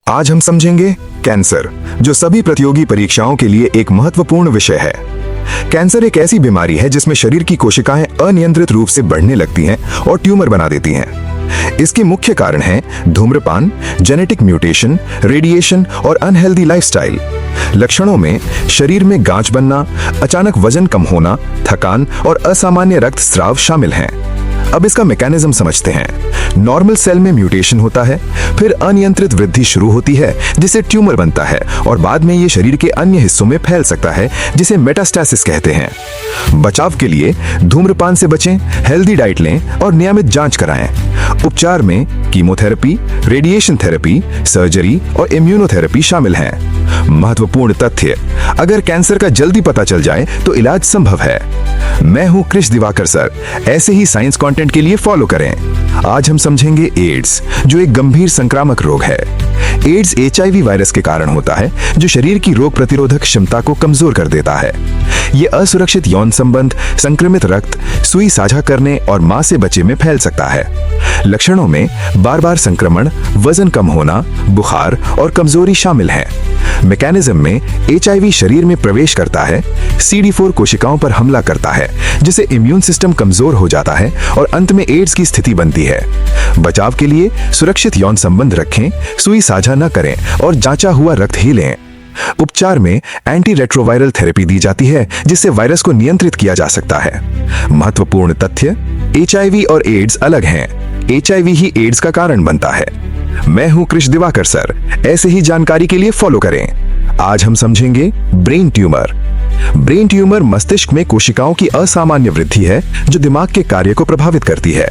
आज हम समझेंगे कैंसर, जो सभी प्रतियोगी परीक्षाओं के लिए एक महत्वपूर्ण विषय है। कैंसर एक ऐसी बीमारी है जिसमें शरीर की कोशिकाएं अनियंत्रित रूप से बढ़ने लगती हैं और ट्यूमर बना देती हैं। इसके मुख्य कारण हैं धूम्रपान, जेनेटिक म्यूटेशन, रेडिएशन और अनहेल्दी लाइफस्टाइल। लक्षणों में शरीर में गांठ बनना, अचानक वजन कम होना, थकान और असामान्य रक्तस्राव शामिल हैं। अब इसका मैकेनिज्म समझते हैं। नॉर्मल सेल में म्यूटेशन होता है, फिर अनियंत्रित वृद्धि शुरू होती है जिससे ट्यूमर बनता है और बाद में ये शरीर के अन्य हिस्सों में फैल सकता है जिसे मेटास्टेसिस कहते हैं। बचाव के लिए धूम्रपान से बचें, हेल्दी डाइट लें और नियमित जांच कराएं। उपचार में कीमोथेरेपी, रेडिएशन थेरेपी, सर्जरी और इम्यूनोथेरेपी शामिल हैं। महत्वपूर्ण तथ्य: अगर कैंसर का जल्दी पता चल जाए तो इलाज संभव है। मैं हूं कृष दिवाकर सर। ऐसे ही साइंस कंटेंट के लिए फॉलो करें। आज हम समझेंगे एड्स, जो एक गंभीर संक्रामक रोग है। एड्स HIV वायरस के कारण होता है, जो शरीर की रोग प्रतिरोधक क्षमता को कमजोर कर देता है। ये असुरक्षित यौन संबंध, संक्रमित रक्त, सुई साझा करने और मां से बच्चे में फैल सकता है। लक्षणों में बार बार संक्रमण, वजन कम होना, बुखार और कमजोरी शामिल हैं। मैकेनिज्म में HIV शरीर में प्रवेश करता है, CD4 कोशिकाओं पर हमला करता है, जिससे इम्यून सिस्टम कमजोर हो जाता है और अंत में एड्स की स्थिति बनती है। बचाव के लिए सुरक्षित यौन संबंध रखें, सुई साझा न करें और जांचा हुआ रक्त ही लें। उपचार में एंटी रेट्रोवायरल थेरेपी दी जाती है, जिससे वायरस को नियंत्रित किया जा सकता है। महत्वपूर्ण तथ्य: HIV और एड्स अलग हैं। HIV ही एड्स का कारण बनता है। मैं हूं कृष दिवाकर सर। ऐसे ही जानकारी के लिए फॉलो करें। आज हम समझेंगे ब्रेन ट्यूमर। ब्रेन ट्यूमर मस्तिष्क में कोशिकाओं की असामान्य वृद्धि है, जो दिमाग के कार्य को प्रभावित करती है।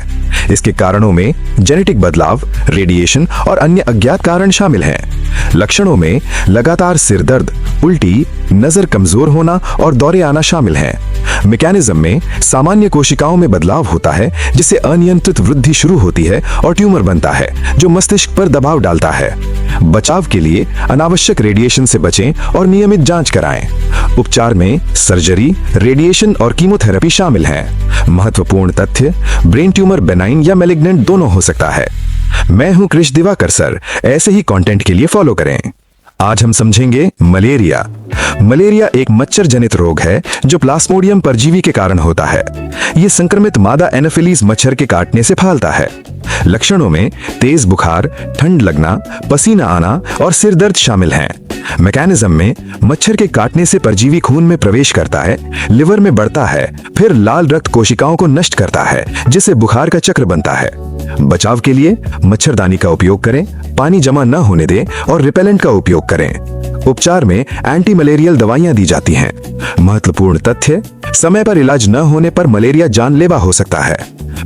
इसके कारणों में जेनेटिक बदलाव, रेडिएशन और अन्य अज्ञात कारण शामिल हैं। लक्षणों में लगातार सिर दर्द, उल्टी, नजर कमजोर होना और दौरे आना शामिल हैं। मैकेनिज्म में सामान्य कोशिकाओं में बदलाव होता है, जिससे अनियंत्रित वृद्धि शुरू होती है और ट्यूमर बनता है, जो मस्तिष्क पर दबाव डालता है। बचाव के लिए अनावश्यक रेडिएशन से बचें और नियमित जांच कराएं। उपचार में सर्जरी, रेडिएशन और कीमोथेरेपी शामिल हैं। महत्वपूर्ण तथ्य: ब्रेन ट्यूमर बेनाइन या मैलिग्नेंट दोनों हो सकता है। मैं हूं कृष दिवाकर सर। ऐसे ही कंटेंट के लिए फॉलो करें। आज हम समझेंगे मलेरिया। मलेरिया एक मच्छर जनित रोग है जो प्लास्मोडियम परजीवी के कारण होता है। ये संक्रमित मादा एनोफिलीज मच्छर के काटने से फैलता है। लक्षणों में तेज बुखार, ठंड लगना, पसीना आना और सिर दर्द शामिल हैं। मैकेनिज्म में मच्छर के काटने से परजीवी खून में प्रवेश करता है, लिवर में बढ़ता है, फिर लाल रक्त कोशिकाओं को नष्ट करता है, जिससे बुखार का चक्र बनता है। बचाव के लिए मच्छरदानी का उपयोग करें, पानी जमा न होने दें और रिपेलेंट का उपयोग करें। उपचार में एंटी मलेरियल दवाइयां दी जाती हैं। महत्वपूर्ण तथ्य: समय पर इलाज न होने पर मलेरिया जानलेवा हो सकता है।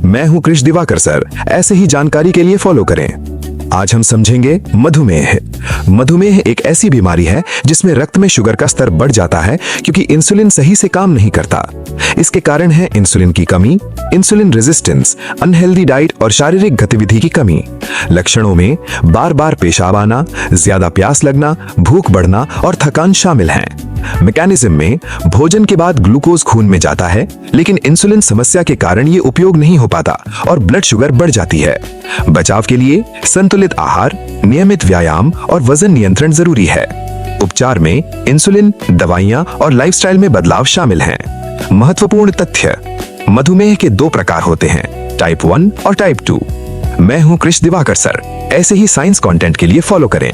मैं हूं कृष दिवाकर सर। ऐसे ही जानकारी के लिए फॉलो करें। आज हम समझेंगे मधुमेह। मधुमेह एक ऐसी बीमारी है जिसमें रक्त में शुगर का स्तर बढ़ जाता है, क्योंकि इंसुलिन सही से काम नहीं करता। इसके कारण है इंसुलिन की कमी, इंसुलिन रेजिस्टेंस, अनहेल्दी डाइट और शारीरिक गतिविधि की कमी। लक्षणों में बार बार पेशाब आना, ज्यादा प्यास लगना, भूख बढ़ना और थकान शामिल हैं। मैकेनिज्म में भोजन के बाद ग्लूकोज खून में जाता है, लेकिन इंसुलिन समस्या के कारण ये उपयोग नहीं हो पाता और ब्लड शुगर बढ़ जाती है। बचाव के लिए संतुलित आहार, नियमित व्यायाम और वजन नियंत्रण जरूरी है। उपचार में इंसुलिन, दवाइयां और लाइफस्टाइल में बदलाव शामिल हैं। महत्वपूर्ण तथ्य: मधुमेह के 2 प्रकार होते हैं, टाइप 1 और टाइप 2। मैं हूं कृष दिवाकर सर। ऐसे ही साइंस कंटेंट के लिए फॉलो करें।